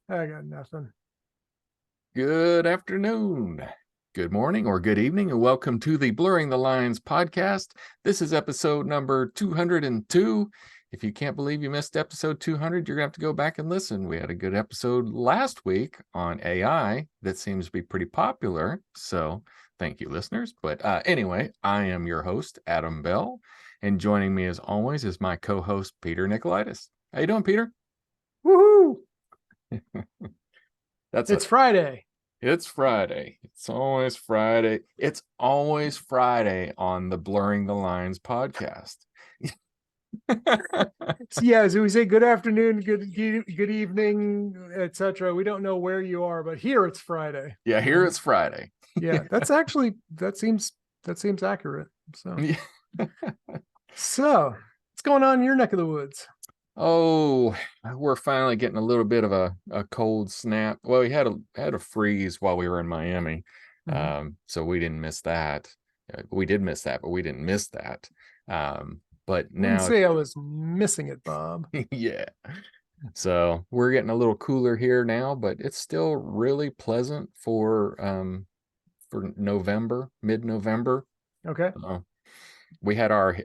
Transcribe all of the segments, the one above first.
I got nothing. Good afternoon, good morning, or good evening, and welcome to the Blurring the Lines podcast. This is episode number 202. If you can't believe you missed episode 200, you're going to have to go back and listen. We had a good episode last week on AI that seems to be pretty popular. So thank you, listeners. But anyway, I am your host, Adam Bell, and joining me as always is my co-host, Peter Nikolaidis. How you doing, Peter? Woohoo! That's It's Friday. It's Friday. It's always Friday. It's always Friday on the Blurring the Lines podcast. Yeah, so we say good afternoon, good evening, etc. We don't know where you are, but here it's Friday. Yeah, here it's Friday. Yeah, that seems accurate. So what's going on in your neck of the woods? Oh, we're finally getting a little bit of a cold snap. Well, we had a freeze while we were in Miami. So we didn't miss that. We did miss that, but we didn't miss that. But Wouldn't now, say I was missing it, Bob. yeah. So we're getting a little cooler here now, but it's still really pleasant for November, mid-November. Okay. We had our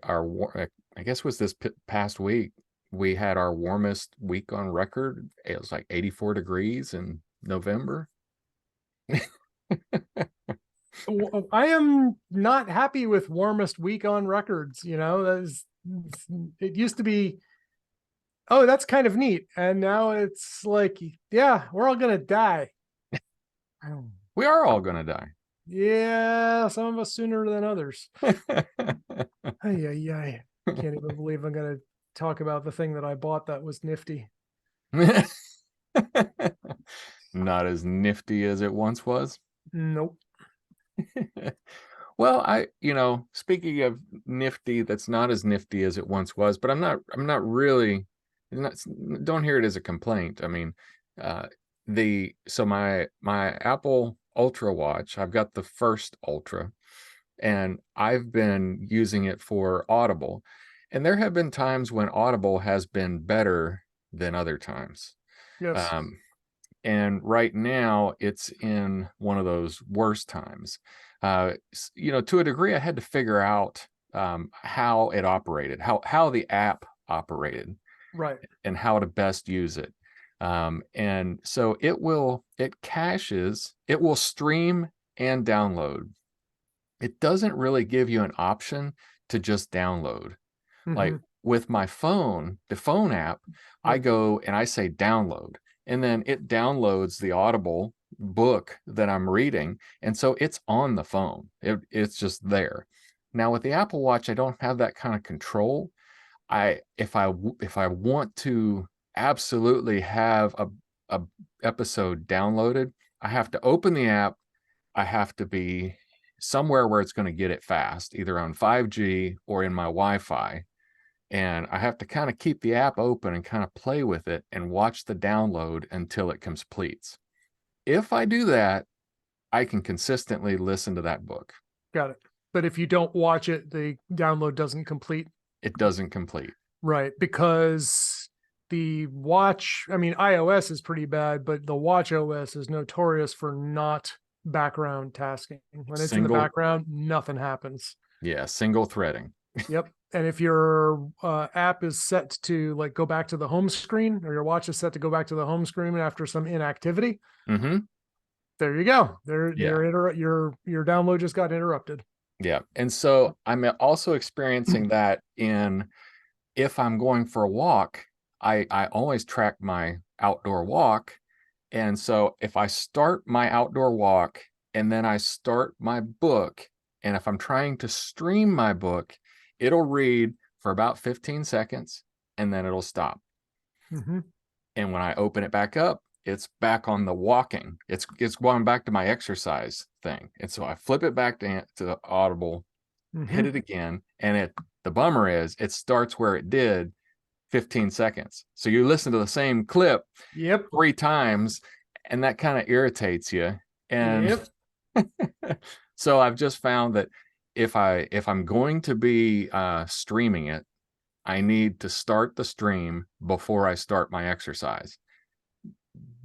I guess it was this past week, we had our warmest week on record. It was like 84 degrees in November. I am not happy with warmest week on records. It used to be, oh, that's kind of neat, and now it's like, yeah, we're all gonna die. We are all gonna die. Yeah, some of us sooner than others. I can't even believe I'm gonna talk about the thing that I bought that was nifty. Not as nifty as it once was. Nope. Well, speaking of nifty, that's not as nifty as it once was, but I'm not really, don't hear it as a complaint. I mean, my Apple Ultra watch, I've got the first Ultra, and I've been using it for Audible, and there have been times when Audible has been better than other times. Yes. And right now it's in one of those worst times. To a degree, I had to figure out how it operated, how the app operated, Right. and how to best use it. And so it will stream and download. It doesn't really give you an option to just download. Like with my phone, the phone app, I go and I say download, and then it downloads the Audible book that I'm reading. And so it's on the phone. It's just there. Now with the Apple Watch, I don't have that kind of control. If I want to absolutely have a episode downloaded, I have to open the app. I have to be somewhere where it's going to get it fast, either on 5G or in my Wi-Fi. And I have to kind of keep the app open and kind of play with it and watch the download until it completes. If I do that, I can consistently listen to that book. Got it. But if you don't watch it, the download doesn't complete. It doesn't complete. Right. Because the watch, I mean, iOS is pretty bad, but the watch OS is notorious for not background tasking. When it's in the background, nothing happens. Yeah, single threading. Yep. And if your app is set to like go back to the home screen, or your watch is set to go back to the home screen after some inactivity, there you go. Your download just got interrupted. Yeah. And so I'm also experiencing that if I'm going for a walk, I always track my outdoor walk. And so if I start my outdoor walk and then I start my book, and if I'm trying to stream my book, it'll read for about 15 seconds and then it'll stop. And when I open it back up, it's back on the walking. It's going back to my exercise thing. And so I flip it back to the Audible, hit it again, and the bummer is it starts where it did 15 seconds. So you listen to the same clip 3 times, and that kind of irritates you. And so I've just found that if I'm going to be streaming it, I need to start the stream before I start my exercise.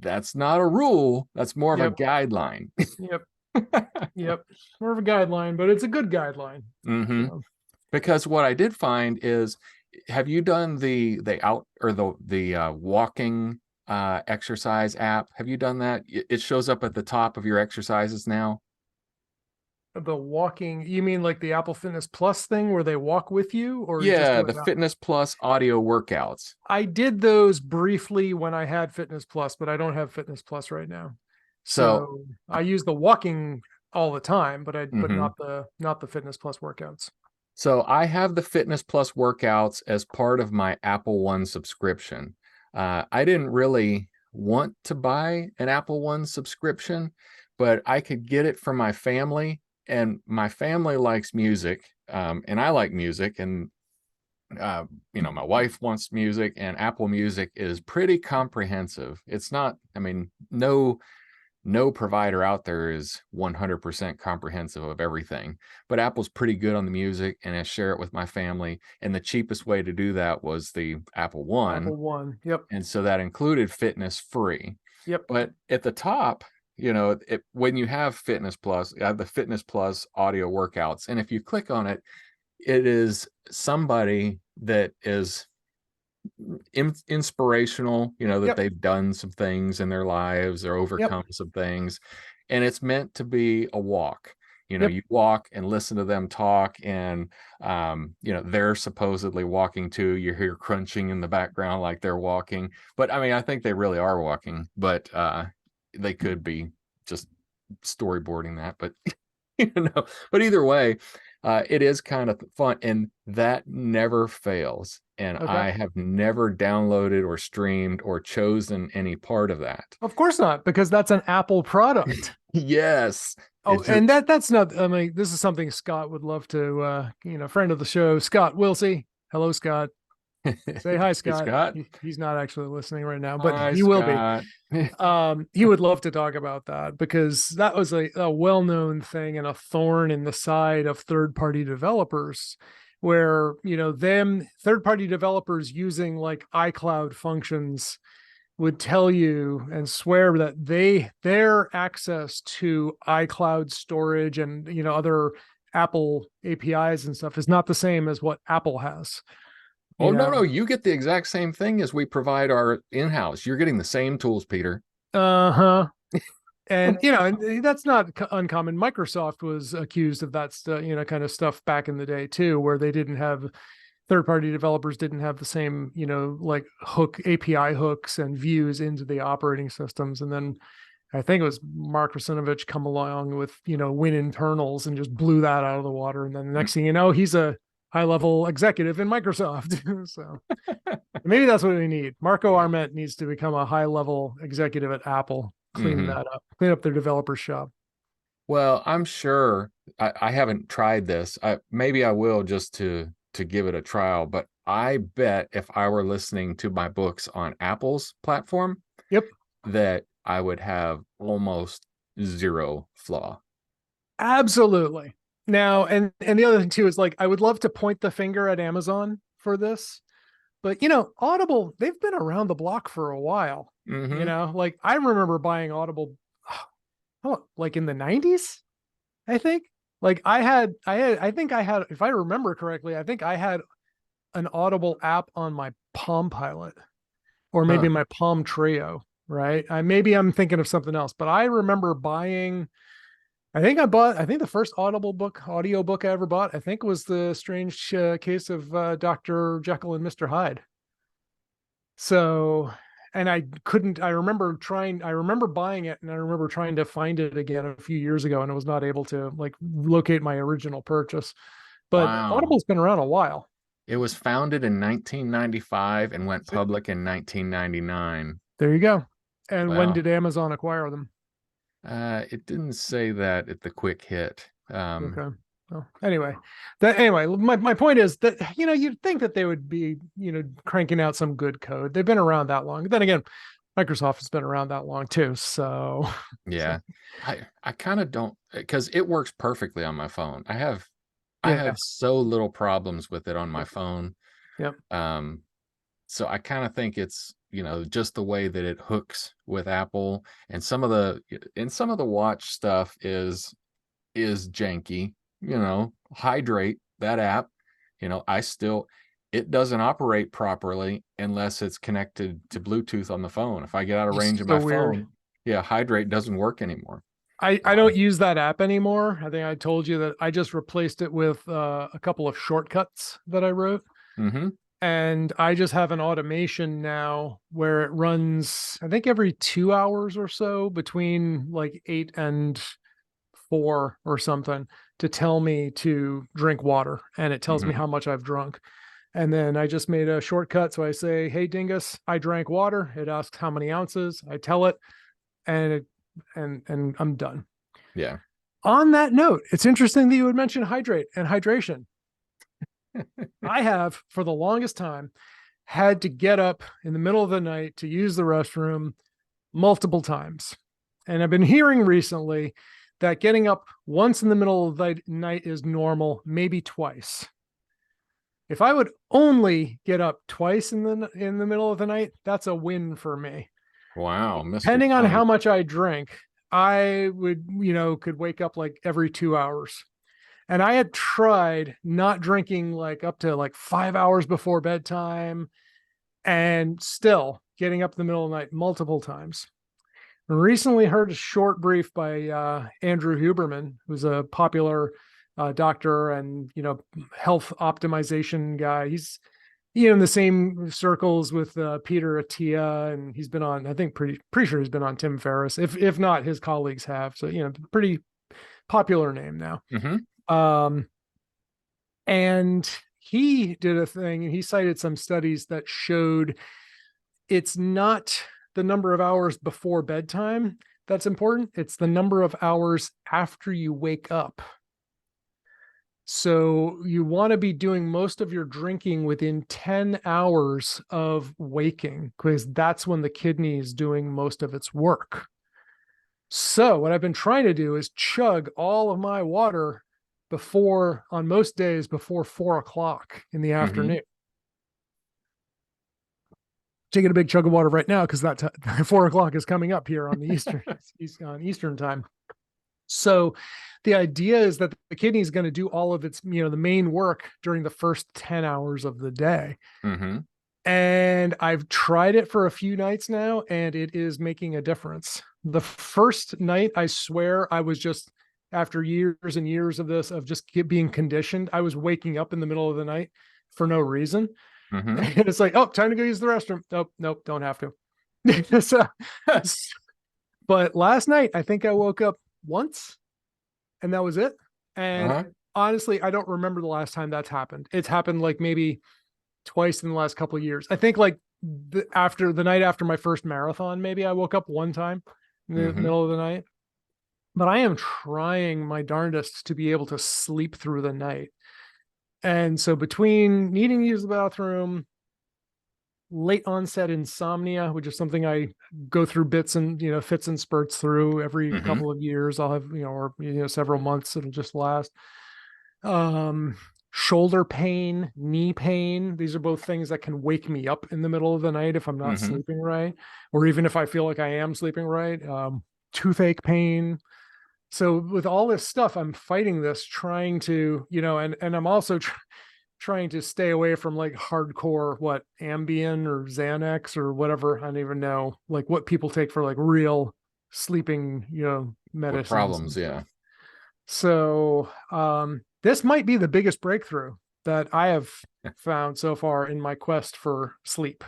that's not a rule. That's more of a Yep. guideline. Yep. Yep. More of a guideline, but it's a good guideline. Hmm. So, Because what I did find is, have you done the out or the walking exercise app? Have you done that? It shows up at the top of your exercises now. the walking, you mean like the Apple Fitness Plus thing where they walk with you, or you just Yeah, do the it now? Fitness Plus audio workouts. I did those briefly when I had Fitness Plus, but I don't have Fitness Plus right now. So, So I use the walking all the time, but mhm. not the Fitness Plus workouts. So I have the Fitness Plus workouts as part of my Apple One subscription. I didn't really want to buy an Apple One subscription, but I could get it for my family, and my family likes music, and I like music, and uh, my wife wants music, and Apple Music is pretty comprehensive. It's not, I mean, no provider out there is 100% comprehensive of everything, but Apple's pretty good on the music, and I share it with my family. And the cheapest way to do that was the Apple One. Apple One. Yep. And so that included Fitness Free. Yep. But at the top, when you have Fitness Plus, you have the Fitness Plus audio workouts. And if you click on it, it is somebody that is inspirational, that Yep. they've done some things in their lives or Yep. overcome some things. And it's meant to be a walk. Yep. You walk and listen to them talk, and they're supposedly walking too. You hear crunching in the background like they're walking. But I mean, I think they really are walking, but they could be just storyboarding that. But but either way, it is kind of fun, and that never fails. And Okay. I have never downloaded or streamed or chosen any part of that. Of course not, because that's an Apple product. Yes, Oh, it just and that's not, I mean, this is something Scott would love to, friend of the show, Scott Wilsey. Hello, Scott. Say hi, hey Scott. Scott. He's not actually listening right now, but Hi he will be. Scott. He would love to talk about that because that was a well-known thing and a thorn in the side of third-party developers, where them third-party developers using like iCloud functions would tell you and swear that their access to iCloud storage and other Apple APIs and stuff is not the same as what Apple has. Oh You no, know, you get the exact same thing as we provide our in-house. You're getting the same tools, Peter. uh-huh. And and that's not uncommon. Microsoft was accused of that stuff, kind of stuff back in the day too, where they didn't have third-party developers didn't have the same, like hook API hooks and views into the operating systems. And then I think it was Mark Russinovich come along with, Win internals and just blew that out of the water. And then the next thing you know, he's a high-level executive in Microsoft. So maybe that's what we need. Marco Arment needs to become a high-level executive at Apple, clean Hmm. that up, clean up their developer shop. Well, I'm sure I haven't tried this. Maybe I will, just to give it a trial, but I bet if I were listening to my books on Apple's platform, Yep. that I would have almost zero flaw. Absolutely. Now, and the other thing too is like I would love to point the finger at Amazon for this, but Audible, they've been around the block for a while. Hmm. Like I remember buying Audible like in the 90s, I think. Like I think I had, if I remember correctly, I think I had an Audible app on my Palm Pilot or maybe Huh. my Palm Trio, right? Maybe I'm thinking of something else, but I remember buying, I think the first audio book I ever bought, I think was The Strange Case of Dr. Jekyll and Mr. Hyde. So, and I remember buying it and I remember trying to find it again a few years ago and I was not able to like locate my original purchase. But Wow. Audible's been around a while. It was founded in 1995 and went So public in 1999. there you go. And when Wow. did Amazon acquire them? It didn't say that at the quick hit. Okay. Well, anyway, my point is that you'd think that they would be cranking out some good code. They've been around that long. Then again, Microsoft has been around that long too. So, Yeah. I kind of don't, because it works perfectly on my phone. I yeah, have so little problems with it on my phone. yep, Um, so I kind of think it's just the way that it hooks with Apple, and some of the watch stuff is janky. Hydrate, that app, I still it doesn't operate properly unless it's connected to Bluetooth on the phone. If I get out of range of So my weird. phone, yeah, Hydrate doesn't work anymore. I don't use that app anymore. I think I told you that I just replaced it with a couple of shortcuts that I wrote. Mm-hmm. And I just have an automation now where it runs, I think every 2 hours or so between like 8 and 4 or something to tell me to drink water. And it tells me Mm-hmm. how much I've drunk. And then I just made a shortcut. So I say, hey, Dingus, I drank water. It asks how many ounces. I tell it, and and I'm done. Yeah. On that note, it's interesting that you would mention hydrate and hydration. I have, for the longest time, had to get up in the middle of the night to use the restroom multiple times. And I've been hearing recently that getting up once in the middle of the night is normal, maybe twice. If I would only get up twice in the middle of the night, that's a win for me. Wow, Mr. Depending on how Pipe. much I drink, I would, could wake up like every 2 hours. And I had tried not drinking like up to like 5 hours before bedtime and still getting up in the middle of the night multiple times. Recently heard a short brief by Andrew Huberman, who's a popular doctor and health optimization guy. He's in the same circles with Peter Attia, and he's been on. I think pretty sure he's been on Tim Ferriss. If not, his colleagues have. So pretty popular name now. Mm-hmm. Um, and he did a thing, and he cited some studies that showed it's not the number of hours before bedtime that's important. It's the number of hours after you wake up. So you want to be doing most of your drinking within 10 hours of waking, because that's when the kidney is doing most of its work. So what I've been trying to do is chug all of my water on most days before 4 o'clock in the Mm-hmm. afternoon. Taking a big chug of water right now because that 4 o'clock is coming up here on the Eastern time. So the idea is that the kidney is going to do all of its, the main work during the first 10 hours of the day. Mm-hmm. And I've tried it for a few nights now, and it is making a difference. The first night, I swear, I was just, after years and years of this, of just being conditioned, I was waking up in the middle of the night for no reason. Mm-hmm. And it's like, oh, time to go use the restroom. Nope, don't have to. So, but last night, I think I woke up once and that was it. And Uh-huh. honestly, I don't remember the last time that's happened. It's happened like maybe twice in the last couple of years. I think like after the night after my first marathon, maybe I woke up one time in the Mm-hmm. middle of the night. But I am trying my darndest to be able to sleep through the night. And so between needing to use the bathroom, late onset insomnia, which is something I go through bits and fits and spurts through every Mm-hmm. couple of years. I'll have or several months. It'll just last. Shoulder pain, knee pain. These are both things that can wake me up in the middle of the night if I'm not Mm-hmm. sleeping right, or even if I feel like I am sleeping right. Toothache pain. So with all this stuff, I'm fighting this, trying to, and I'm also trying to stay away from like hardcore Ambien or Xanax or whatever. I don't even know like what people take for like real sleeping, What medicines and problems? stuff. Yeah. So this might be the biggest breakthrough that I have found so far in my quest for sleep.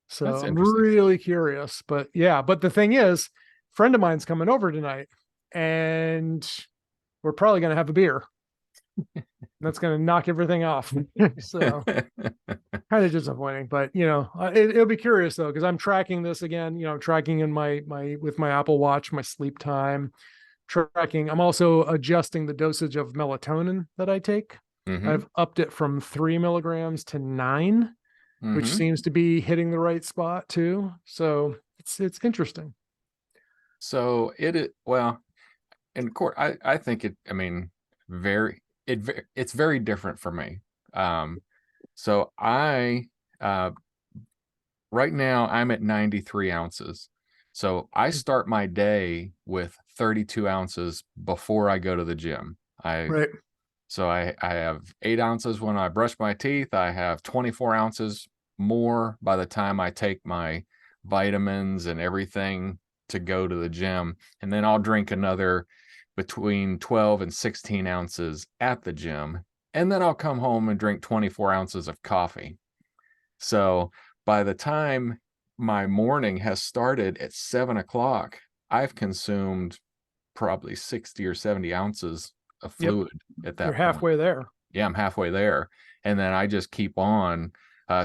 So That's I'm interesting. really curious. But yeah, but the thing is, a friend of mine's coming over tonight and we're probably gonna have a beer. That's gonna knock everything off. So kind of disappointing, but it'll be curious though, because I'm tracking this again. I'm tracking in my with my Apple Watch, my sleep time tracking. I'm also adjusting the dosage of melatonin that I take. Mm-hmm. I've upped it from 3 milligrams to 9, which Mm-hmm. seems to be hitting the right spot too. So it's interesting. So well, and of course, I think it. I mean, it's very different for me. So I uh, right now I'm at 93 ounces. So I start my day with 32 ounces before I go to the gym. Right. So I have 8 ounces when I brush my teeth. I have 24 ounces more by the time I take my vitamins and everything to go to the gym. And then I'll drink another between 12 and 16 ounces at the gym. And then I'll come home and drink 24 ounces of coffee. So by the time my morning has started at 7 o'clock, I've consumed probably 60 or 70 ounces of Yep. fluid at You're that point. halfway there. Yeah, I'm halfway there. And then I just keep on.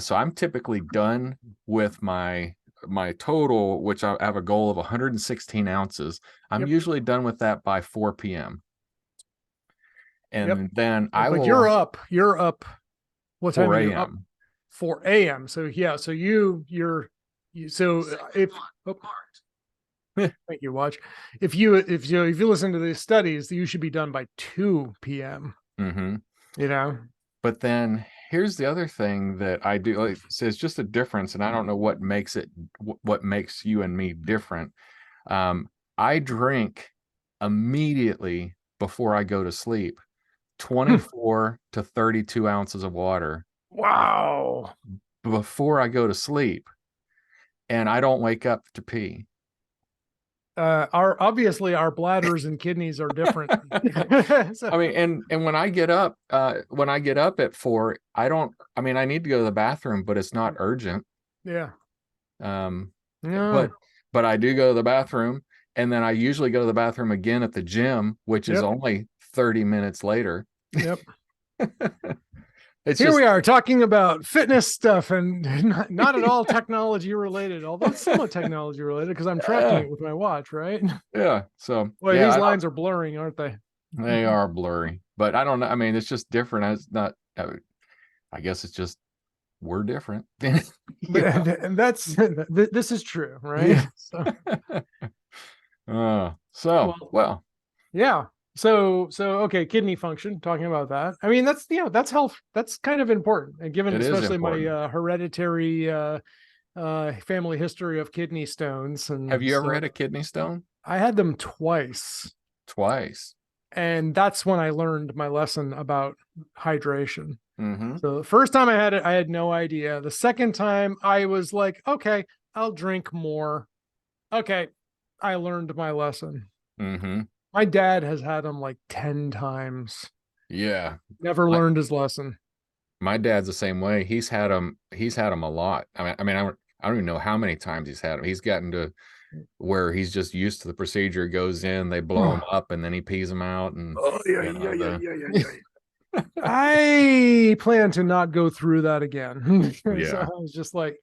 So I'm typically done with my total, which I have a goal of 116 ounces. I'm Yep. usually done with that by 4 p.m. Yep. And then I But will you're up. What time 4 are you up? a.m. 4 a.m. So yeah, so so if oh, thank you, watch. If you listen to these studies, you should be done by 2 p.m. Mm-hmm. You know? But then here's the other thing that I do. Like, so it's just a difference, and I don't know what makes what makes you and me different. Um, I drink immediately before I go to sleep, 24 to 32 ounces of water Wow. before I go to sleep, and I don't wake up to pee. Our bladders and kidneys are different. So, I mean, and when I get up, at 4, I need to go to the bathroom, but it's not urgent. yeah. Um, Yeah. but I do go to the bathroom, and then I usually go to the bathroom again at the gym, which is Yep. only 30 minutes later. Yep. It's Here just we are talking about fitness stuff and not at all technology related, although it's somewhat technology related because I'm tracking it with my watch, right? yeah. So Boy, yeah, these lines are blurring, aren't they? they are blurry, but I don't know. I mean, it's just different. It's not. I guess it's just we're different. But Yeah. and this is true, right? Yeah. So, well, Well, yeah. So okay, kidney function, talking about that. I mean, that's health. That's kind of important. And given it is especially my important. hereditary family history of kidney stones Have and you ever stuff, had a kidney stone? I had them twice. Twice. And that's when I learned my lesson about hydration. Mm-hmm. So the first time I had it, I had no idea. The second time I was like, okay, I'll drink more. Okay, I learned my lesson. Mm-hmm. My dad has had them like 10 times. Yeah. Never My learned his lesson. my dad's the same way. He's had them a lot. I don't even know how many times he's had them. He's gotten to where he's just used to the procedure. Goes in, they blow him Oh, up, and then he pees them out, and yeah, you yeah, know yeah, the yeah, yeah, yeah. I plan to not go through that again. So I yeah. was just like,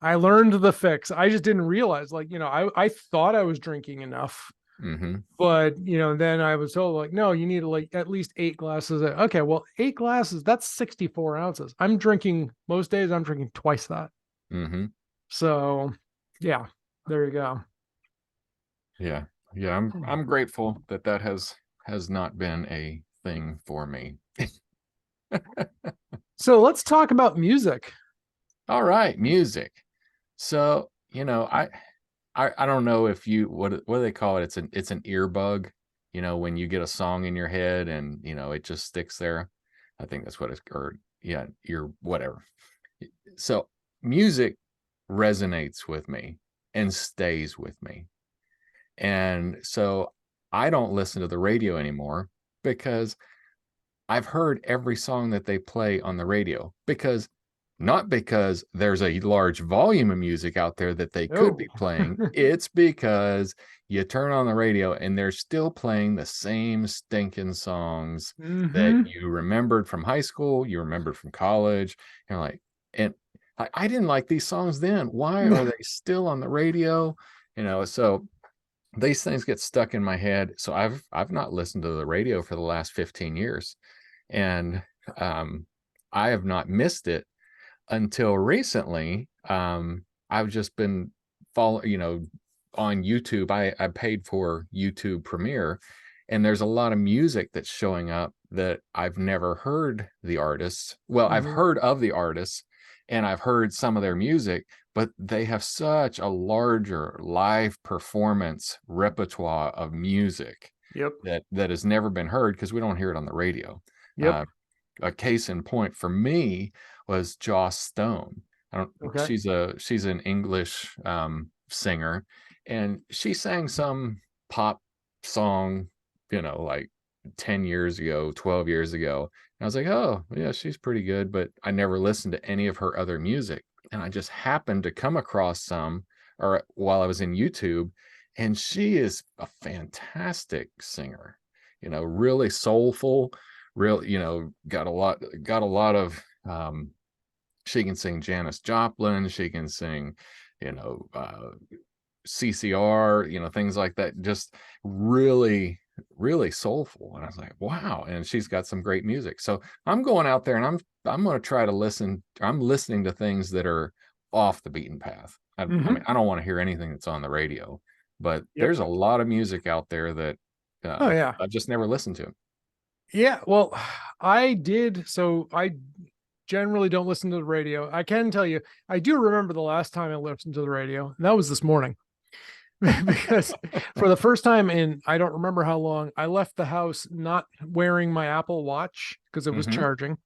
I learned the fix. I just didn't realize, like, I thought I was drinking enough, Mm-hmm. but then I was told, like, no, you need like at least 8 glasses. Okay, well, 8 glasses, that's 64 ounces. Most days I'm drinking twice that. Mm-hmm. So yeah, there you go. Yeah. Yeah. I'm grateful that has not been a thing for me. So let's talk about music. All right, music. So, I don't know if you what do they call it? It's an ear bug, when you get a song in your head and it just sticks there. I think that's what it's or yeah, ear whatever. So music resonates with me and stays with me. And so I don't listen to the radio anymore because I've heard every song that they play on the radio not because there's a large volume of music out there that they could Oh. be playing. It's because you turn on the radio and they're still playing the same stinking songs that Mm-hmm. you remembered from high school, you remembered from college. You're like, and I didn't like these songs then. Why are they still on the radio? So these things get stuck in my head. So I've not listened to the radio for the last 15 years. And I have not missed it until recently. I've just been following, on YouTube. I paid for YouTube Premiere, and there's a lot of music that's showing up that I've never heard the artists. Well, I've Mm-hmm. heard of the artists and I've heard some of their music, but they have such a larger live performance repertoire of music Yep. that has never been heard because we don't hear it on the radio. Yep. Uh, a case in point for me was Joss Stone. I don't. Okay. She's an English singer, and she sang some pop song, like 10 years ago, 12 years ago. And I was like, oh yeah, she's pretty good, but I never listened to any of her other music. And I just happened to come across some, or while I was in YouTube, and she is a fantastic singer. Really soulful, real, got a lot of she can sing Janis Joplin, she can sing, you know, uh CCR, things like that, just really, really soulful. And I was like, wow. And she's got some great music. So I'm going out there and I'm going to try to listen. I'm listening to things that are off the beaten path. I Hmm. mean, I don't want to hear anything that's on the radio, but Yep. there's a lot of music out there that Oh yeah. I've just never listened to. Yeah. Well, I did. So I generally don't listen to the radio. I can tell you, I do remember the last time I listened to the radio, and that was this morning. Because for the first time in I don't remember how long, I left the house not wearing my Apple Watch because it was Hmm. charging,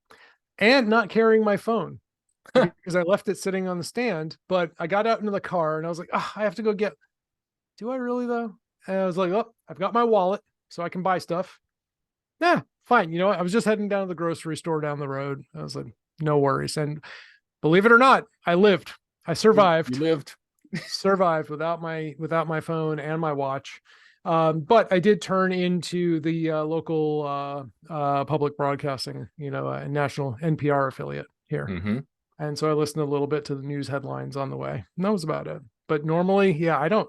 and not carrying my phone because I left it sitting on the stand. But I got out into the car and I was like, oh, I have to go get. Do I really though? And I was like, oh, I've got my wallet, so I can buy stuff. Yeah, fine. I was just heading down to the grocery store down the road. I was like, no worries. And believe it or not, I lived. I You survived. lived. Survived without my phone and my watch. But I did turn into the local public broadcasting, national NPR affiliate here. Hmm. And so I listened a little bit to the news headlines on the way. And that was about it. But normally, yeah, I don't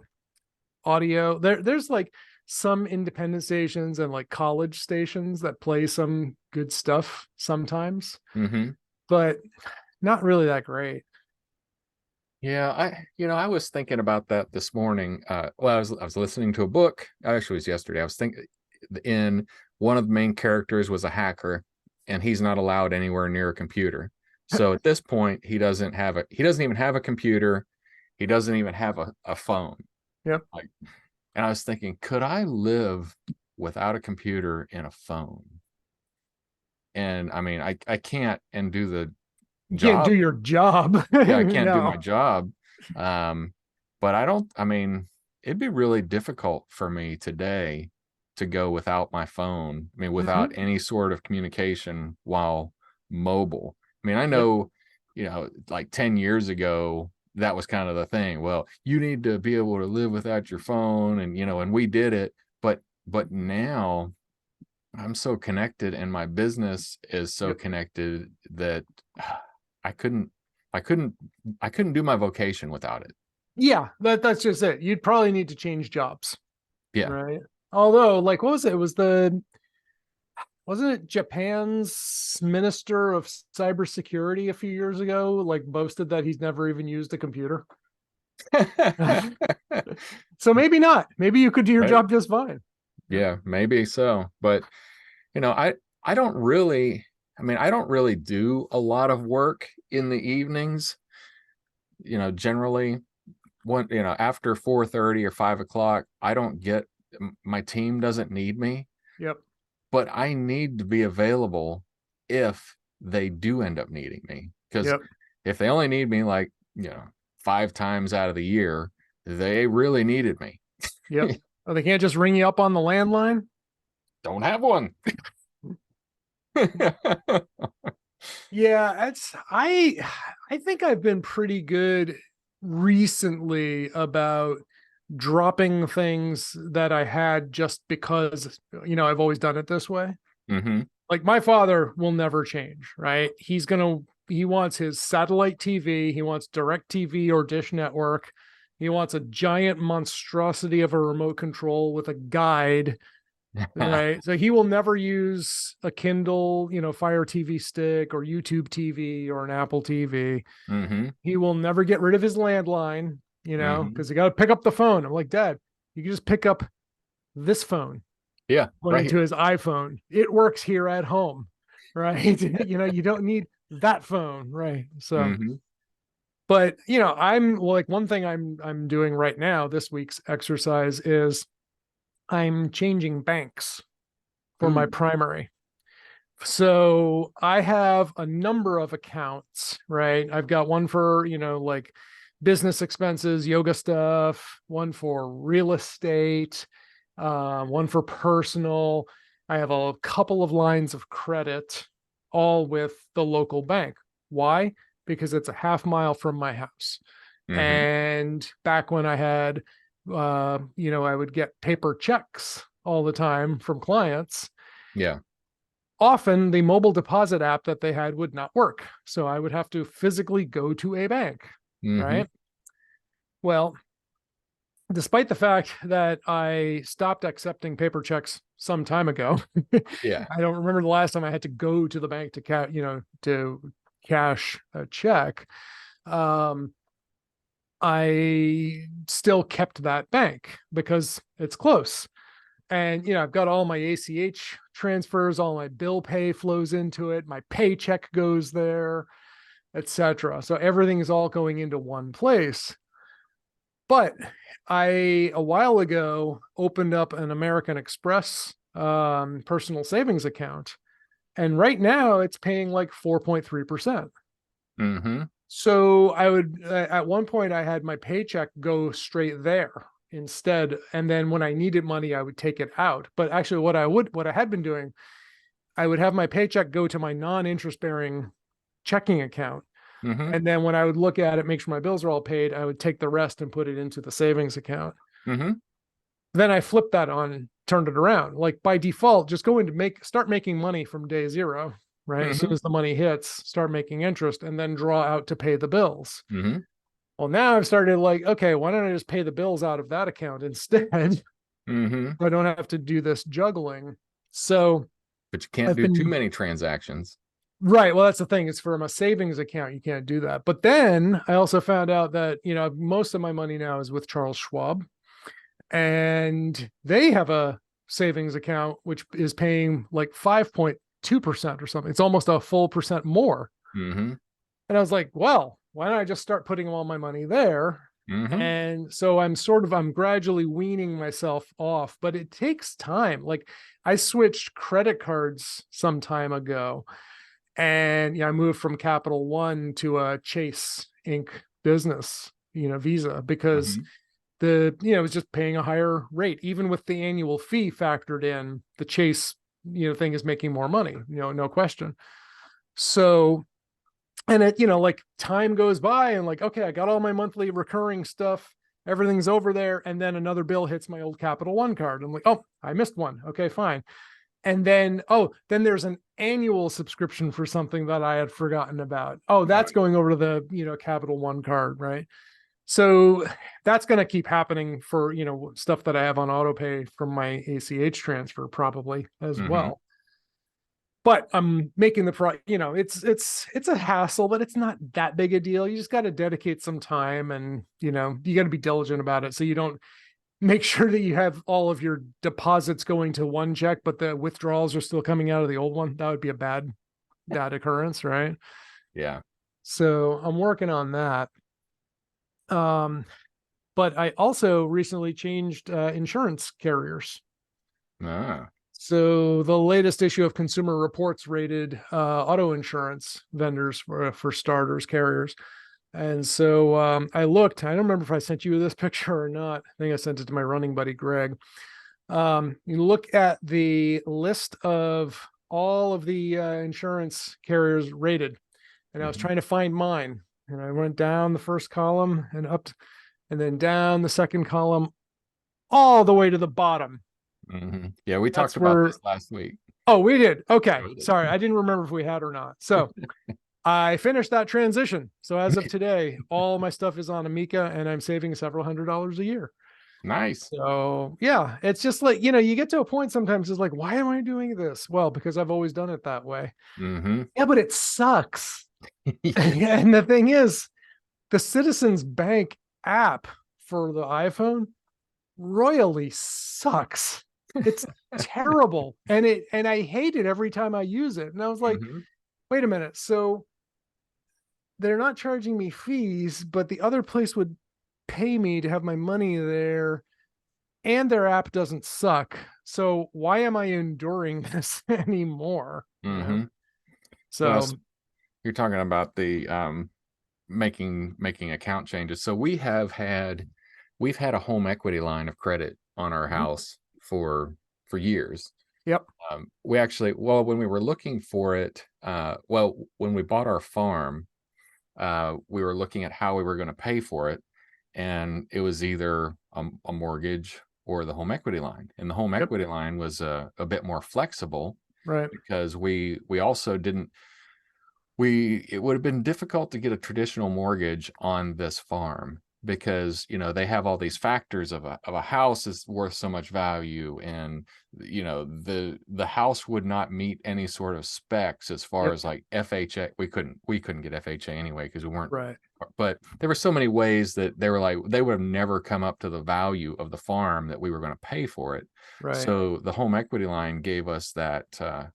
audio. There's like some independent stations and like college stations that play some good stuff sometimes, Hmm. but not really that great. Yeah, I was thinking about that this morning. Well, I was listening to a book. Actually, it was yesterday. I was thinking in one of the main characters was a hacker, and he's not allowed anywhere near a computer. So at this point, he doesn't even have a computer. He doesn't even have a phone. Yep. Like, and I was thinking, could I live without a computer and a phone? And I mean, I can't and do the You can't do job. your job. Yeah, I can't do my No. job. Um, but I mean, it'd be really difficult for me today to go without my phone. I mean, without Hmm. any sort of communication while mobile. I mean, I Yep. know, like 10 years ago, that was kind of the thing. Well, you need to be able to live without your phone, and we did it. But now I'm so connected and my business is so Yep. connected that I couldn't I couldn't I couldn't do my vocation without it. Yeah, that's just it. You'd probably need to change jobs, Yeah. right? Although, like, what was it? It was wasn't it Japan's minister of cybersecurity a few years ago, like boasted that he's never even used a computer? So maybe not. Maybe you could do your Right. job just fine. Yep. Yeah, maybe so. But you know, I I don't really I don't really do a lot of work in the evenings. Generally after 4:30 or 5 o'clock, I don't get my team doesn't need me, Yep. but I need to be available if they do end up needing me. Because Yep. if they only need me like, 5 times out of the year, they really needed me. Yep. Oh, they can't just ring you up on the landline. Don't have one. Yeah, I think I've been pretty good recently about dropping things that I had just because I've always done it this way. Hmm. Like my father will never change, right? He wants his satellite TV, he wants direct TV or dish network. He wants a giant monstrosity of a remote control with a guide. Right. So he will never use a Kindle, Fire TV stick or YouTube TV or an Apple TV. Hmm. He will never get rid of his landline, Hmm. because he got to pick up the phone. I'm like, Dad, you can just pick up this phone, Yeah, pointing right. to his iPhone. It works here at home. Right. You don't need that phone. Right. So, Hmm. But I'm like, one thing I'm doing right now, this week's exercise is I'm changing banks for my Mm, primary. So I have a number of accounts, right? I've got one for, like business expenses, yoga stuff, one for real estate, one for personal. I have a couple of lines of credit, all with the local bank. Why? Because it's a half mile from my house. mm-hmm. And back when I had, I would get paper checks all the time from clients. Yeah. Often the mobile deposit app that they had would not work. So I would have to physically go to a bank, Mm-hmm. right? Well, despite the fact that I stopped accepting paper checks some time ago, Yeah. I don't remember the last time I had to go to the bank to cash a check. Um, I still kept that bank because it's close. And I've got all my ACH transfers, all my bill pay flows into it, my paycheck goes there, etc. So everything is all going into one place. But I, a while ago, opened up an American Express personal savings account, and right now it's paying like 4.3%. Mm-hmm. So I would, at one point, I had my paycheck go straight there instead, and then when I needed money, I would take it out. But actually, what I had been doing, I would have my paycheck go to my non-interest bearing checking account, Mm-hmm. and then when I would look at it, make sure my bills are all paid, I would take the rest and put it into the savings account. Mm-hmm. Then I flipped that on and turned it around. Like by default, just go into start making money from day zero, right? As soon Mm-hmm. as the money hits, start making interest and then draw out to pay the bills. Mm-hmm. Well, now I've started like, okay, why don't I just pay the bills out of that account instead? Mm-hmm. I don't have to do this juggling. So But you can't I've do too been many transactions. right. Well, that's the thing. It's from a savings account. You can't do that. But then I also found out that, most of my money now is with Charles Schwab, and they have a savings account which is paying like 5.2% or something. It's almost a full percent more. Mm-hmm. And I was like, well, why don't I just start putting all my money there? Mm-hmm. And so I'm gradually weaning myself off, but it takes time. Like I switched credit cards some time ago, and I moved from Capital One to a Chase Inc. business, Visa, because Mm-hmm. it was just paying a higher rate. Even with the annual fee factored in, the Chase, thing is making more money, no question. So, and it, like time goes by and like, okay, I got all my monthly recurring stuff, everything's over there. And then another bill hits my old Capital One card. I'm like, oh, I missed one. Okay, fine. And then, then there's an annual subscription for something that I had forgotten about. Oh, that's Right. going over to the, Capital One card, right? So that's going to keep happening for, stuff that I have on auto pay from my ACH transfer probably as Mm-hmm. well. But I'm making it's a hassle, but it's not that big a deal. You just got to dedicate some time, and, you got to be diligent about it so you don't make sure that you have all of your deposits going to one check, but the withdrawals are still coming out of the old one. That would be a bad occurrence, right? Yeah. So I'm working on that. Um, but I also recently changed insurance carriers. Ah. So the latest issue of Consumer Reports rated auto insurance vendors for starters, carriers. And so I looked. I don't remember if I sent you this picture or not. I think I sent it to my running buddy Greg. You look at the list of all of the insurance carriers rated, and I was Mm-hmm. trying to find mine. And I went down the first column and up, and then down the second column, all the way to the bottom. Mm-hmm. Yeah, we talked That's about where, this last week. oh, we did. Okay. Yeah, we Sorry. did. I didn't remember if we had or not. So I finished that transition. So as of today, all my stuff is on Amica, and I'm saving several $100s a year. Nice. So yeah, it's just like, you get to a point sometimes it's like, why am I doing this? Well, because I've always done it that way. Mm-hmm. Yeah, but it sucks. Yeah. And the thing is, the Citizens Bank app for the iPhone royally sucks. It's terrible. And I hate it every time I use it. And I was like, Mm-hmm. wait a minute. So they're not charging me fees, but the other place would pay me to have my money there, and their app doesn't suck. So why am I enduring this anymore? Mm-hmm. Well, So you're talking about the making account changes. So we've had a home equity line of credit on our mhm. house for years. Yep. We actually, well, when we were looking for it, well, when we bought our farm, we were looking at how we were going to pay for it, and it was either a mortgage or the home equity line. And the home Yep. equity line was a bit more flexible Right. because we also didn't we it would have been difficult to get a traditional mortgage on this farm because they have all these factors of a house is worth so much value, and the house would not meet any sort of specs as far Yep. as like FHA. We couldn't get FHA anyway because we weren't, Right. but there were so many ways that they were like they would have never come up to the value of the farm that we were going to pay for it. Right. So the home equity line gave us that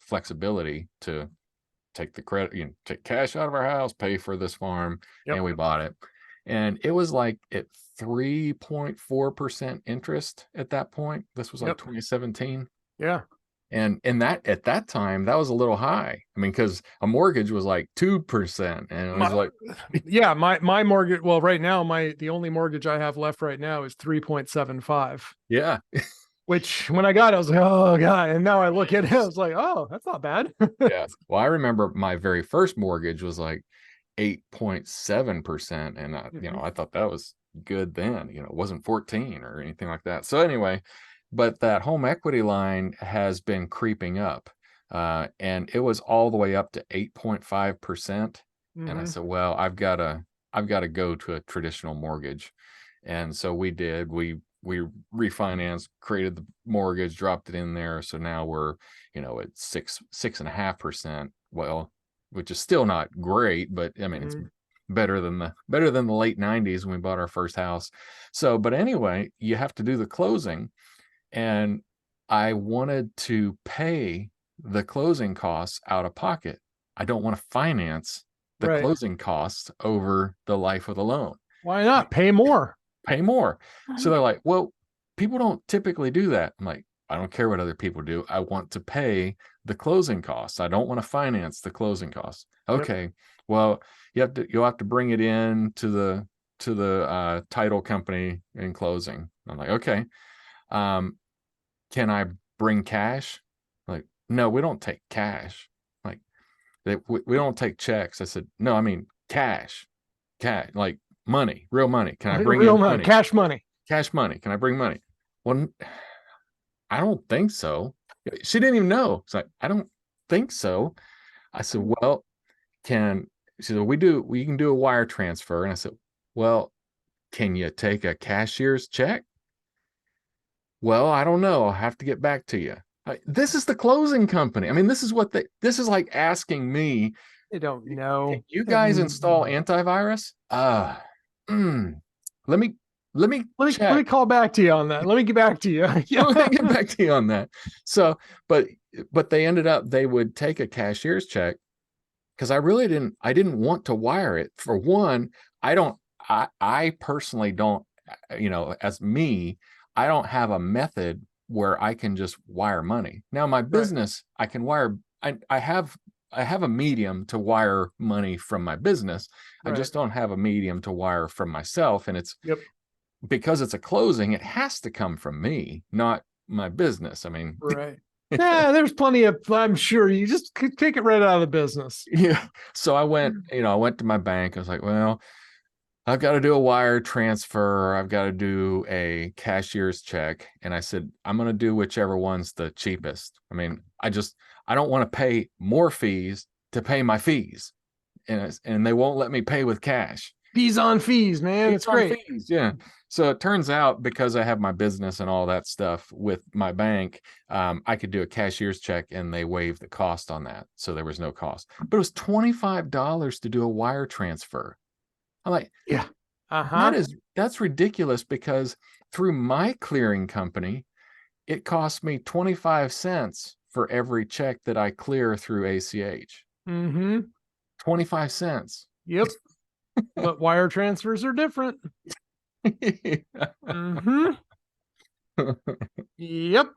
flexibility to take the credit, take cash out of our house, pay for this farm, Yep. and we bought it. And it was like at 3.4% interest at that point. This was like Yep. 2017. Yeah. And that at that time, that was a little high. I mean, because a mortgage was like 2%. And it was My, like, yeah, my mortgage, well, right now, the only mortgage I have left right now is 3.75, yeah. which when I got it, I was like, oh God. And now I look at it, I was like, oh, that's not bad. Yeah. Well, I remember my very first mortgage was like 8.7%. And Mhm. I thought that was good then. It wasn't 14 or anything like that. So anyway, but that home equity line has been creeping up. And it was all the way up to 8.5%. And I Mhm. said, well, I've got to go to a traditional mortgage. And so we did. We refinanced, created the mortgage, dropped it in there. So now we're, at 6.5%. Well, which is still not great, but I mean it's Mhm. better than the late 90s when we bought our first house. So, but anyway, you have to do the closing, and I wanted to pay the closing costs out of pocket. I don't want to finance the Right. closing costs over the life of the loan. Why not pay more? Pay more. So they're like, well, people don't typically do that. I'm like, I don't care what other people do. I want to pay the closing costs. I don't want to finance the closing costs. Yep. Okay. Well, you'll have to bring it in to the title company in closing. I'm like, okay. Um, can I bring cash? Like, no, we don't take cash. Like, we don't take checks. I said, no, I mean cash, like money, real money. Can I bring Real in money, money? cash money. Cash money. Can I bring money? Well, I don't think so. She didn't even know. It's like, I don't think so. I said, well, she said, we can do a wire transfer. And I said, well, can you take a cashier's check? Well, I don't know. I'll have to get back to you. This is the closing company. I mean, this is like asking me, They don't can know. you guys install antivirus? Mm, let me Let me check. call back to you on that. Let me get back to you. Yeah. Let me get back to you on that. So, but they ended up they would take a cashier's check because I didn't want to wire it. For one, I personally don't, as me, I don't have a method where I can just wire money. Now my Right. business, I can wire, I have a medium to wire money from my business. I Right. just don't have a medium to wire from myself. And it's Yep. because it's a closing, it has to come from me, not my business. I mean, Right. Yeah, there's plenty of, I'm sure you just could take it right out of the business. yeah. So I went to my bank. I was like, well, I've got to do a wire transfer. I've got to do a cashier's check. And I said, I'm going to do whichever one's the cheapest. I mean, I don't want to pay more fees to pay my fees. And they won't let me pay with cash. Fees on fees, man. Fees It's on great. fees, yeah. So it turns out because I have my business and all that stuff with my bank, I could do a cashier's check and they waived the cost on that. So there was no cost. But it was $25 to do a wire transfer. I'm like, Yeah. Uh-huh. that's ridiculous because through my clearing company, it costs me 25 cents for every check that I clear through ACH. Mm-hmm. 25 cents. Yep. but wire transfers are different. Hmm. Yep.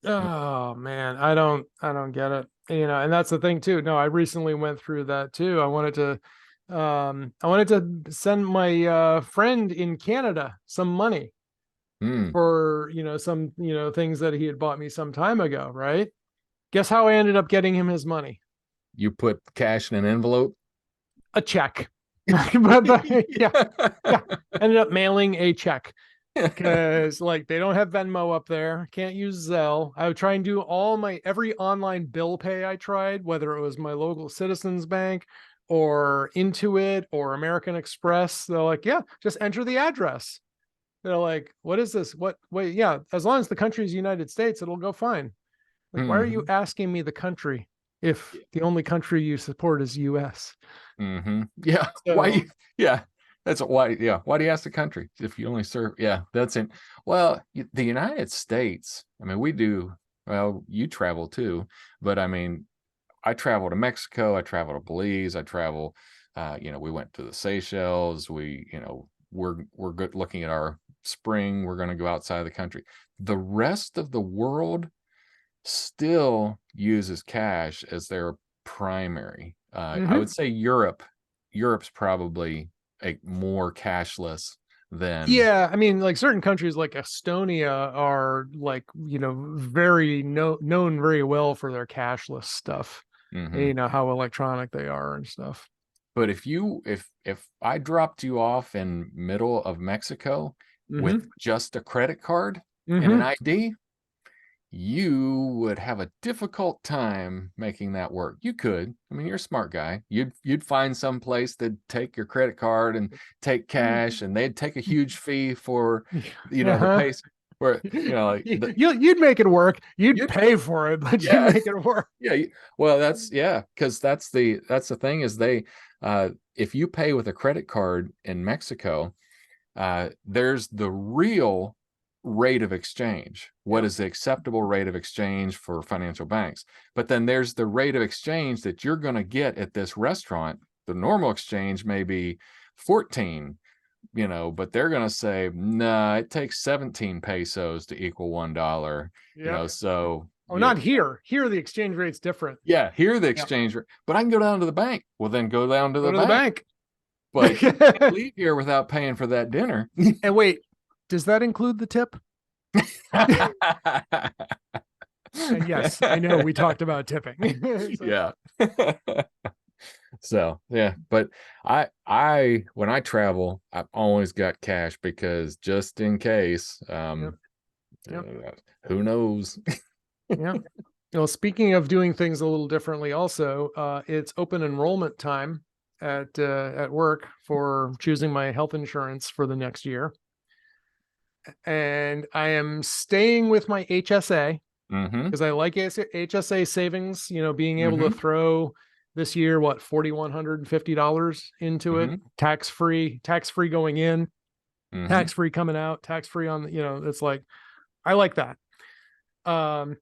Oh man, I don't get it. And that's the thing too. No, I recently went through that too. I wanted to send my friend in Canada some money Mm. for, some, things that he had bought me some time ago, right? Guess how I ended up getting him his money? You put cash in an envelope? A check. But yeah, yeah. Ended up mailing a check. Because like they don't have Venmo up there, can't use Zelle. I would try and do every online bill pay I tried, whether it was my local Citizens Bank or Intuit or American Express. They're like, yeah, just enter the address. They're like, what is this? What? Wait, yeah, as long as the country is United States, it'll go fine. Like, why are you Hmm. asking me the country if the only country you support is US? Hmm. Yeah. Why? So, Yeah. That's why. Yeah. Why do you ask the country if you only serve? Yeah. That's it. Well, the United States, I mean, we do, well, you travel too, but I mean, I travel to Mexico, I travel to Belize, I travel, we went to the Seychelles, we're good looking at our spring, we're going to go outside of the country. The rest of the world still uses cash as their primary. I would mhm. say Europe's probably a more cashless than. Yeah, I mean, like certain countries like Estonia are like, very known very well for their cashless stuff. Mhm. You know how electronic they are and stuff. But if I dropped you off in middle of Mexico with Hmm. just a credit card and an Hmm. ID, you would have a difficult time making that work. You could. I mean, you're a smart guy. You'd find some place that'd take your credit card and take cash, and they'd take a huge fee for, the Uh-huh. pace where, like You'd make it work. You'd you pay for it, but you'd yeah. make it work. Yeah, well, because that's the thing is if you pay with a credit card in Mexico, there's the real rate of exchange. What Yep. is the acceptable rate of exchange for financial banks? But then there's the rate of exchange that you're going to get at this restaurant. The normal exchange may be 14, but they're going to say, nah, it takes 17 pesos to equal $1, Yep. so Oh, not here. Here the exchange rate's different. yeah, here the Yeah. exchange rate, but I can go down to the bank. Well, then go down to Go the to the bank, bank. but you can't leave here without paying for that dinner. And wait, does that include the tip? And yes, I know we talked about tipping. So, Yeah. So yeah, but I when I travel, I've always got cash because just in case, yep. Yep. who knows? Yeah. Well, speaking of doing things a little differently, also, it's open enrollment time at work for choosing my health insurance for the next year, and I am staying with my HSA Mm-hmm. because I like HSA savings. Being able to Mm-hmm. throw this year what $4,150 into it, Mm-hmm. tax free going in, Mm-hmm. tax free coming out, tax free on. It's like I like that. Um,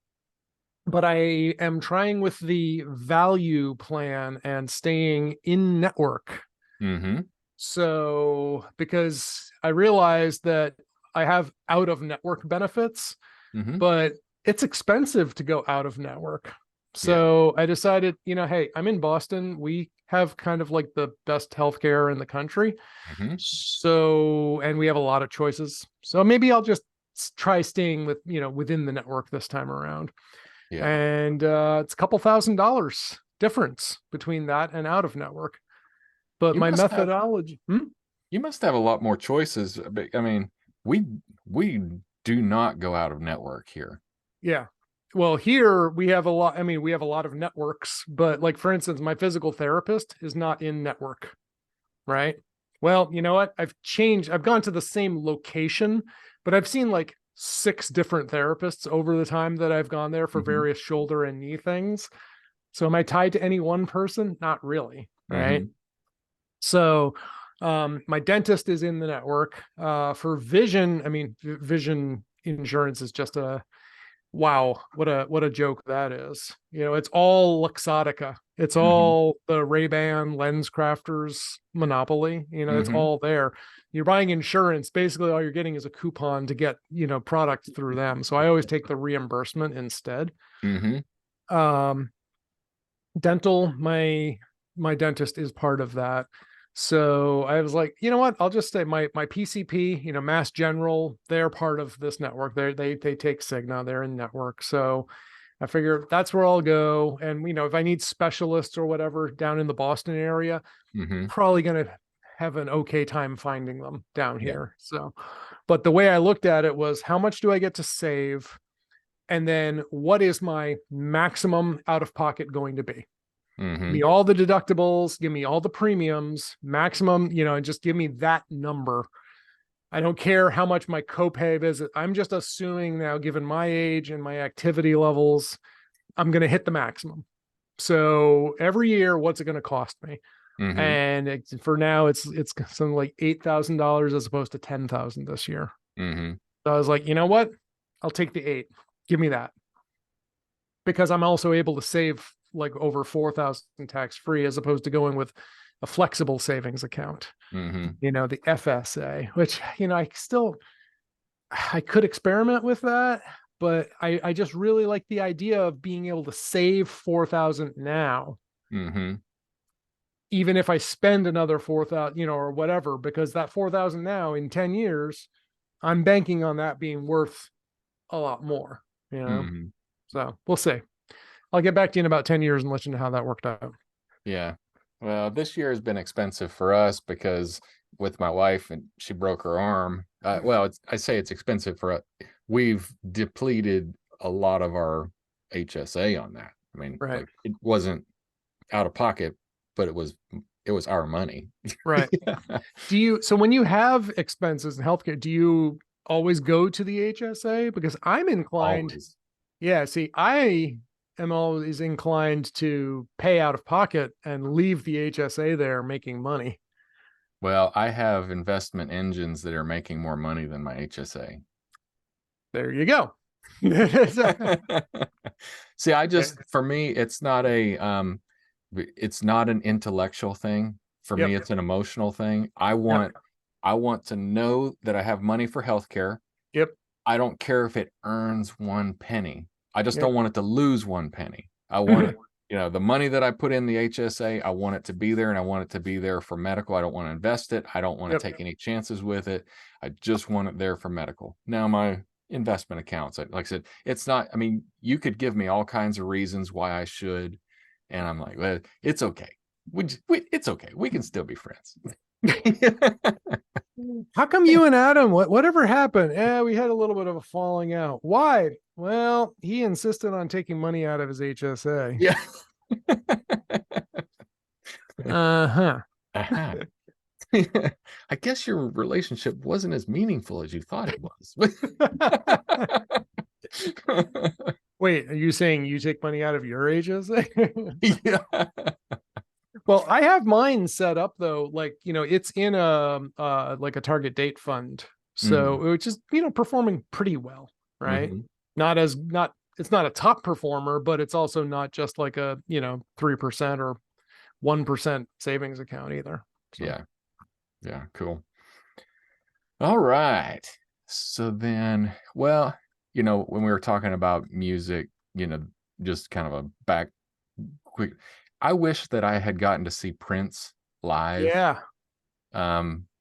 but I am trying with the value plan and staying in network. Mm-hmm. So, because I realized that I have out of network benefits, Mm-hmm. but it's expensive to go out of network. Yeah. So I decided, hey, I'm in Boston. We have kind of like the best healthcare in the country. Mm-hmm. So, and we have a lot of choices. So maybe I'll just try staying within the network this time around. Yeah. And it's a couple $1,000 difference between that and out of network. But You my must have methodology, you must have a lot more choices. I mean, we we do not go out of network here. yeah. Well, here we have a lot. I mean, we have a lot of networks, but like for instance, my physical therapist is not in network, right? Well, you know what? I've gone to the same location, but I've seen like 6 different therapists over the time that I've gone there for Mm-hmm. various shoulder and knee things. So am I tied to any one person? Not really, right? Mm-hmm. So my dentist is in the network. For vision, I mean, vision insurance is just Wow, what a joke that is. It's all Luxottica. It's Hmm. all the Ray-Ban lens crafters monopoly. It's Hmm. all there. You're buying insurance. Basically, all you're getting is a coupon to get, product through them. So I always take the reimbursement instead. Hmm. Um, Dental, my dentist is part of that. So I was like, you know what? I'll just say my PCP, Mass General, they're part of this network. They take Cigna, they're in network. So I figure that's where I'll go. And if I need specialists or whatever down in the Boston area, Hmm. probably gonna have an okay time finding them down Yeah. here. So, but the way I looked at it was how much do I get to save? And then what is my maximum out of pocket going to be? Give me Hmm. all the deductibles, give me all the premiums, maximum, and just give me that number. I don't care how much my copay visit. I'm just assuming now, given my age and my activity levels, I'm going to hit the maximum. So every year, what's it going to cost me? Hmm. And for now, it's something like $8,000 as opposed to 10,000 this year. Hmm. So I was like, you know what? I'll take the eight. Give me that, because I'm also able to save like over 4,000 tax free as opposed to going with a flexible savings account. Hmm. The FSA, which I could experiment with that, but I just really like the idea of being able to save 4,000 now, Hmm. even if I spend another 4,000, or whatever, because that 4,000 now in 10 years, I'm banking on that being worth a lot more, you know. Hmm. So we'll see. I'll get back to you in about 10 years and let you know how that worked out. Yeah. Well, this year has been expensive for us because with my wife and she broke her arm. Well, I say it's expensive for us. We've depleted a lot of our HSA on that. I mean, Right. like it wasn't out of pocket, but it was our money. Right. So when you have expenses in healthcare, do you always go to the HSA? Because I'm inclined, Always. yeah, see, I am always inclined to pay out of pocket and leave the HSA there making money. Well, I have investment engines that are making more money than my HSA. There you go. See, Yeah. for me, it's not an intellectual thing. For Yep. me, it's an emotional thing. Yep. I want to know that I have money for healthcare. Yep. I don't care if it earns one penny. I just Yep. don't want it to lose one penny. I want it, the money that I put in the HSA, I want it to be there and I want it to be there for medical. I don't want to invest it. I don't want to Yep. take any chances with it. I just want it there for medical. Now, my investment accounts, like I said, it's not, I mean, you could give me all kinds of reasons why I should. And I'm like, well, it's okay. It's okay. We can still be friends. How come you and Adam, whatever happened? We had a little bit of a falling out. Why? Well, he insisted on taking money out of his HSA. Yeah. Uh-huh. Uh-huh. I guess your relationship wasn't as meaningful as you thought it was. Wait, are you saying you take money out of your HSA? Yeah. Well, I have mine set up though, like, it's in a like a target date fund. So, Mm, which is, performing pretty well, right? mhm. Not it's not a top performer, but it's also not just like a, 3% or 1% savings account either. So, Yeah. Yeah. Cool. All right. So then, well, when we were talking about music, just kind of a back quick, I wish that I had gotten to see Prince live. yeah.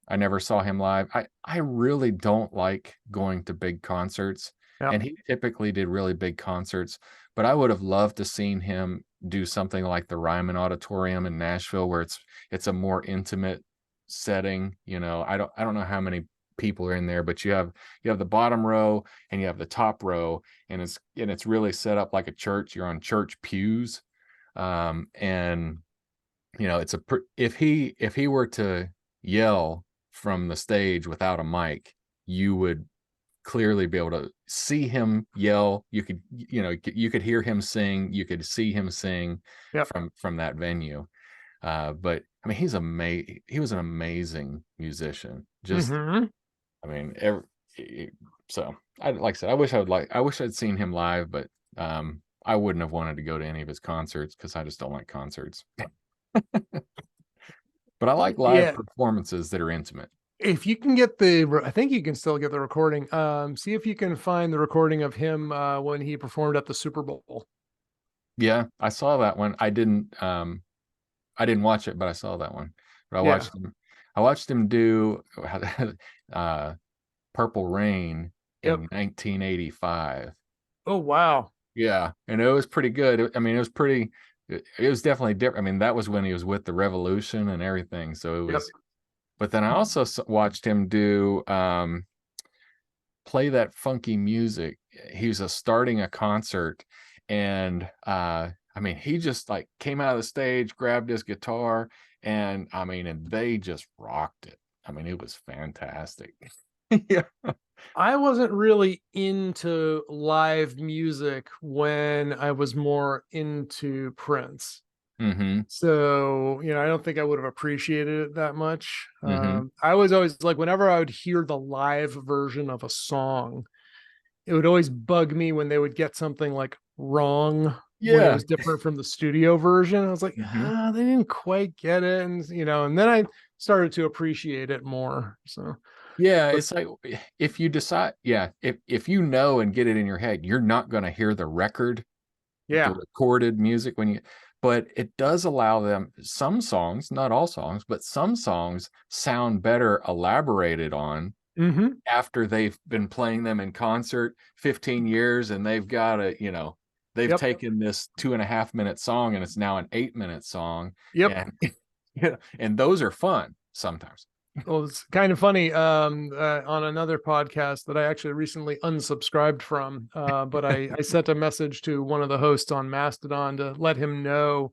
I never saw him live. I really don't like going to big concerts, Yeah. and he typically did really big concerts, but I would have loved to seen him do something like the Ryman Auditorium in Nashville where it's a more intimate setting, I don't know how many people are in there, but you have the bottom row and you have the top row, and it's really set up like a church. You're on church pews. And if he were to yell from the stage without a mic, you would clearly be able to see him yell. You could hear him sing, you could see him sing Yep. from that venue. But I mean, he was an amazing musician. Just, Hmm. I mean, So like I said, I wish I'd seen him live, but I wouldn't have wanted to go to any of his concerts because I just don't like concerts. But I like live Yeah. performances that are intimate. If you can I think you can still get the recording. See if you can find the recording of him when he performed at the Super Bowl. Yeah, I saw that one. I didn't watch it, but I saw that one. But Yeah. I watched him do uh Purple Rain Yep. in 1985. Oh wow. Yeah, and it was pretty good. I mean, it was definitely different. I mean, that was when he was with the Revolution and everything. So it Yep. was, but then I also watched him do play that funky music. He was starting a concert, and I mean, he just like came out of the stage, grabbed his guitar, and I mean, and they just rocked it. I mean, it was fantastic. Yeah. I wasn't really into live music when I was more into Prince. Mm-hmm. So, I don't think I would have appreciated it that much. Mm-hmm. I was always like, whenever I would hear the live version of a song, it would always bug me when they would get something like wrong when it Yeah. was different from the studio version. I was like, Mm-hmm. they didn't quite get it. And then I started to appreciate it more. So, Yeah, but it's like if you decide, yeah, if you know and get it in your head, you're not going to hear the yeah. recorded music but it does allow them some songs, not all songs, but some songs sound better elaborated on Hmm. after they've been playing them in concert 15 years and they've got they've Yep. taken this 2.5 minute song and it's now an 8 minute song. Yep. And and those are fun sometimes. Well, it's kind of funny. On another podcast that I actually recently unsubscribed from, but I sent a message to one of the hosts on Mastodon to let him know.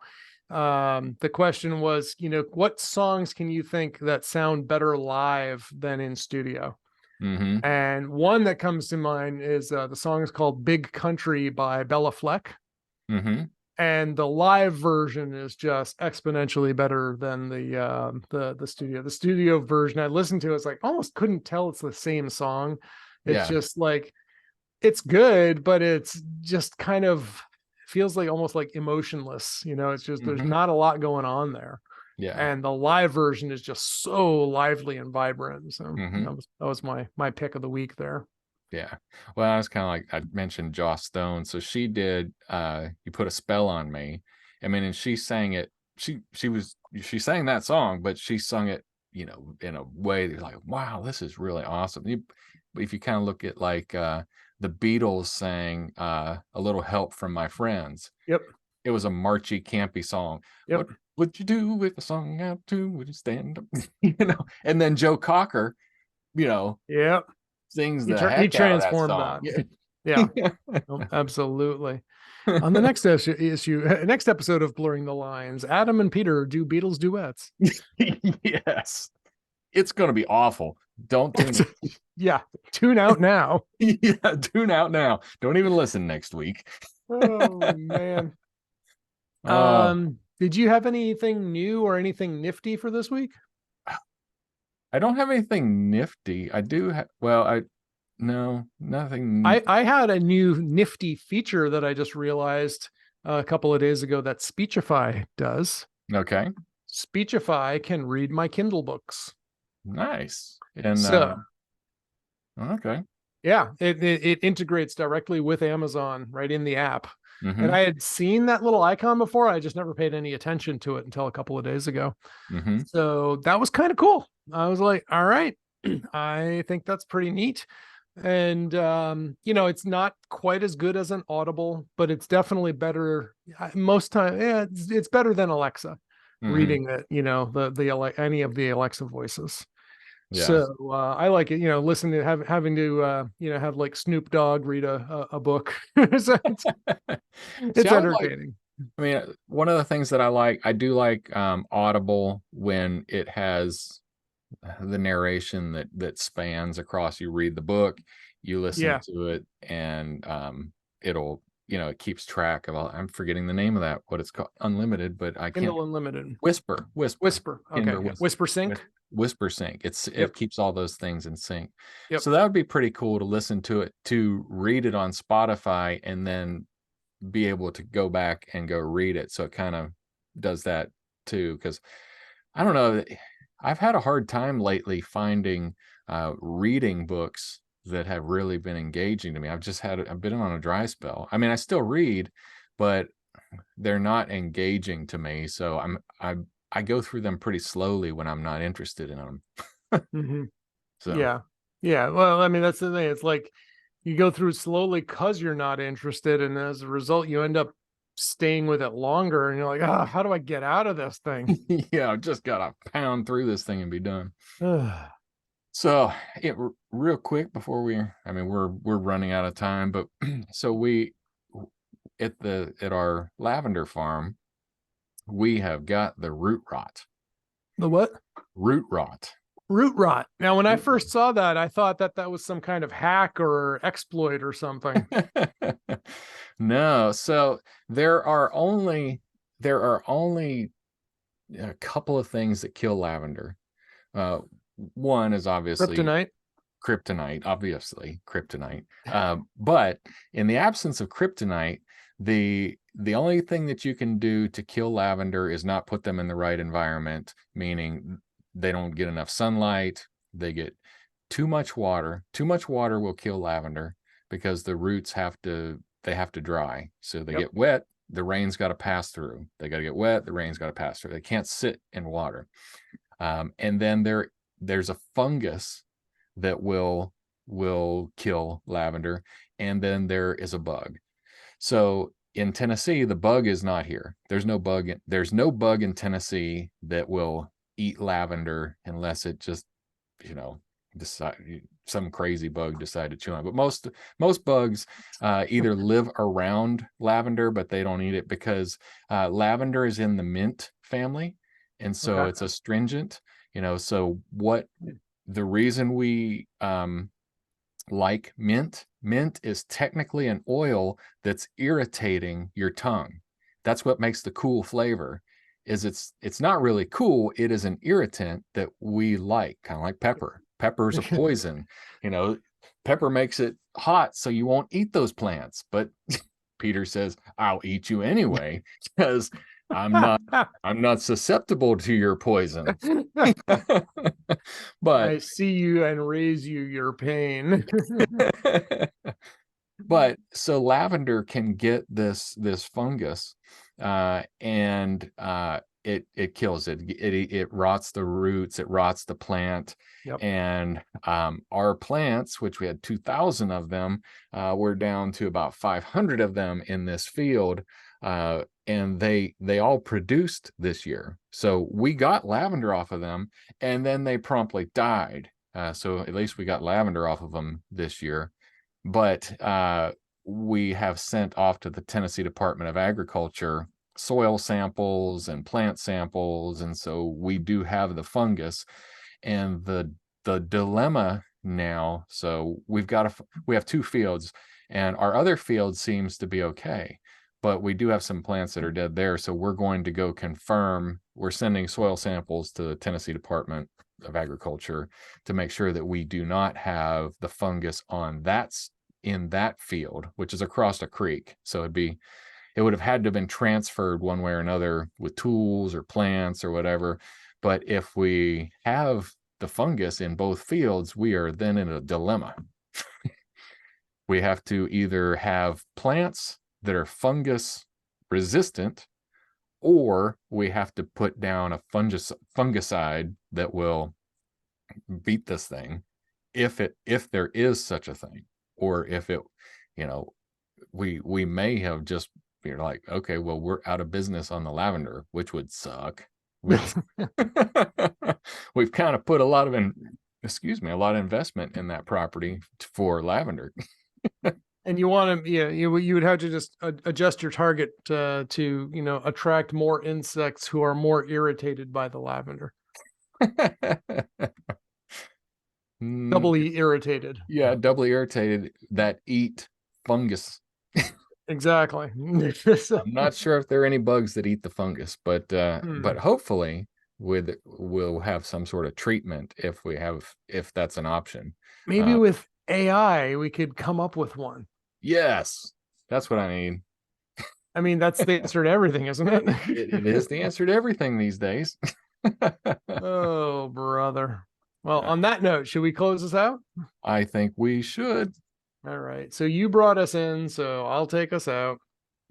The question was, what songs can you think that sound better live than in studio? Mm-hmm. And one that comes to mind is the song is called "Big Country" by Bella Fleck. Mm-hmm. And the live version is just exponentially better than the studio. The studio version I listened to, it's like almost couldn't tell it's the same song. It's Yeah. just like it's good, but it's just kind of feels like almost like emotionless. It's just there's Mm-hmm. not a lot going on there. Yeah. And the live version is just so lively and vibrant. So Mm-hmm. that was my pick of the week there. Yeah. Well, I was kind of like I mentioned Joss Stone. So she did You Put a Spell on Me. I mean, and she sang it, she sang that song, but she sung it, in a way that's like, wow, this is really awesome. If you kind of look at like the Beatles sang A Little Help from My Friends. Yep. It was a marchy, campy song. Yep. What would you do if a song out too? Would you stand up? And then Joe Cocker, you know, Yep. sings He the he heck out of that transformed song. that. Yeah. Oh, absolutely. On the next next episode of Blurring the Lines, Adam and Peter do Beatles duets. Yes. It's going to be awful. Don't tune in. Yeah, tune out now. Yeah, tune out now. Don't even listen next week. Oh man. Oh, Did you have anything new or anything nifty for this week? I don't have anything nifty. I do have, well, no, nothing. I had a new nifty feature that I just realized a couple of days ago that Speechify does. Okay. Speechify can read my Kindle books. Nice. And, So okay. yeah, it integrates directly with Amazon right in the app. And Mm-hmm. I had seen that little icon before. I just never paid any attention to it until a couple of days ago. Mm-hmm. So that was kind of cool. I was like, all right, I think that's pretty neat. And it's not quite as good as an Audible, but it's definitely better. Most time, yeah, it's better than Alexa Mm-hmm. reading it. Any of the Alexa voices. Yeah. So I like it. Listen to having to have like Snoop Dogg read a book. So See, it's I would like, entertaining. I mean, one of the things that I do like Audible when it has the narration that spans across. You read the book, you listen Yeah, to it, and it'll, it keeps track of all. I'm forgetting the name of that, what it's called, unlimited, but I can't. Kindle Unlimited. Whisper. Whisper. Okay, Kinder yeah. Whisper. Whisper Sync. whisper sync. It Yep. keeps all those things in sync. Yep. So that would be pretty cool to listen to it, to read it on Spotify, and then be able to go back and go read it. So it kind of does that too. Because I don't know, I've had a hard time lately finding reading books that have really been engaging to me. I've been on a dry spell. I mean, I still read, but they're not engaging to me. So I go through them pretty slowly when I'm not interested in them. Hmm. So Yeah. Yeah. Well, I mean, that's the thing. It's like you go through slowly because you're not interested. And as a result, you end up staying with it longer. And you're like, oh, how do I get out of this thing? yeah, I've just got to pound through this thing and be done. So real quick before I mean, we're running out of time, but so at our lavender farm, we have got the root rot. The what? Root rot. Root rot. Now, when I Root first saw that, I thought that that was some kind of hack or exploit or something. No, so there are only a couple of things that kill lavender. Uh, One is obviously Kryptonite. kryptonite, obviously kryptonite. But in the absence of kryptonite, the only thing that you can do to kill lavender is not put them in the right environment, meaning they don't get enough sunlight, they get too much water. Too much water will kill lavender because the roots have to dry. So they Yep. get wet, the rain's got to pass through. They got to get wet, the rain's got to pass through. They can't sit in water. And then there's a fungus that will kill lavender, and then there is a bug. So in Tennessee, the bug is not here. There's no bug in Tennessee that will eat lavender unless it just, decide some crazy bug decide to chew on it. But most bugs either live around lavender, but they don't eat it because lavender is in the mint family, and so Okay. it's astringent. So what the reason we like mint is technically an oil that's irritating your tongue. That's what makes the cool flavor. Is it's not really cool. It is an irritant that we like, kind of like pepper. Pepper's a poison. Pepper makes it hot, so you won't eat those plants. But Peter says, I'll eat you anyway, because I'm not susceptible to your poison. But I see you and raise you your pain. but so lavender can get this fungus, and it kills it. It rots the roots, it rots the plant. Yep. And our plants, which we had 2,000 of them, we're down to about 500 of them in this field. And they all produced this year. So we got lavender off of them, and then they promptly died. So at least we got lavender off of them this year. But we have sent off to the Tennessee Department of Agriculture soil samples and plant samples, and so we do have the fungus. And the dilemma now, so we have 2 fields, and our other field seems to be okay, but we do have some plants that are dead there. So we're going to go confirm. We're sending soil samples to the Tennessee Department of Agriculture to make sure that we do not have the fungus in that field, which is across a creek. So it would have had to have been transferred one way or another with tools or plants or whatever. But if we have the fungus in both fields, we are then in a dilemma. We have to either have plants that are fungus resistant, or we have to put down a fungicide that will beat this thing, if there is such a thing, or if it, we may have just been like, okay, well, we're out of business on the lavender, which would suck. We've kind of put a lot of investment in that property for lavender. And you want to, you would have to just adjust your target to attract more insects who are more irritated by the lavender. Doubly irritated. Yeah, doubly irritated, that eat fungus. Exactly. I'm not sure if there are any bugs that eat the fungus, but hopefully we'll have some sort of treatment if that's an option. Maybe with AI, we could come up with one. Yes, that's what I mean. I mean, that's the answer to everything, isn't it? It is the answer to everything these days. Oh, brother. Well, on that note, should we close this out? I think we should. All right. So you brought us in, so I'll take us out.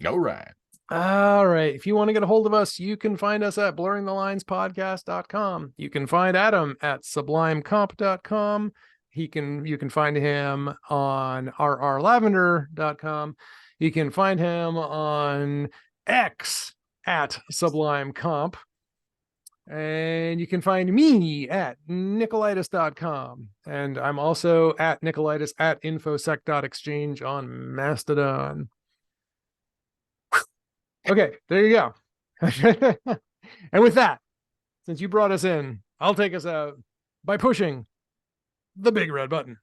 All right. All right. If you want to get a hold of us, you can find us at blurringthelinespodcast.com. You can find Adam at sublimecomp.com. You can find him on rrlavender.com. You can find him on X at sublimecomp. And you can find me at Nikolaidis.com. And I'm also at Nikolaidis at infosec.exchange on Mastodon. Okay, there you go. And with that, since you brought us in, I'll take us out by pushing the big red button.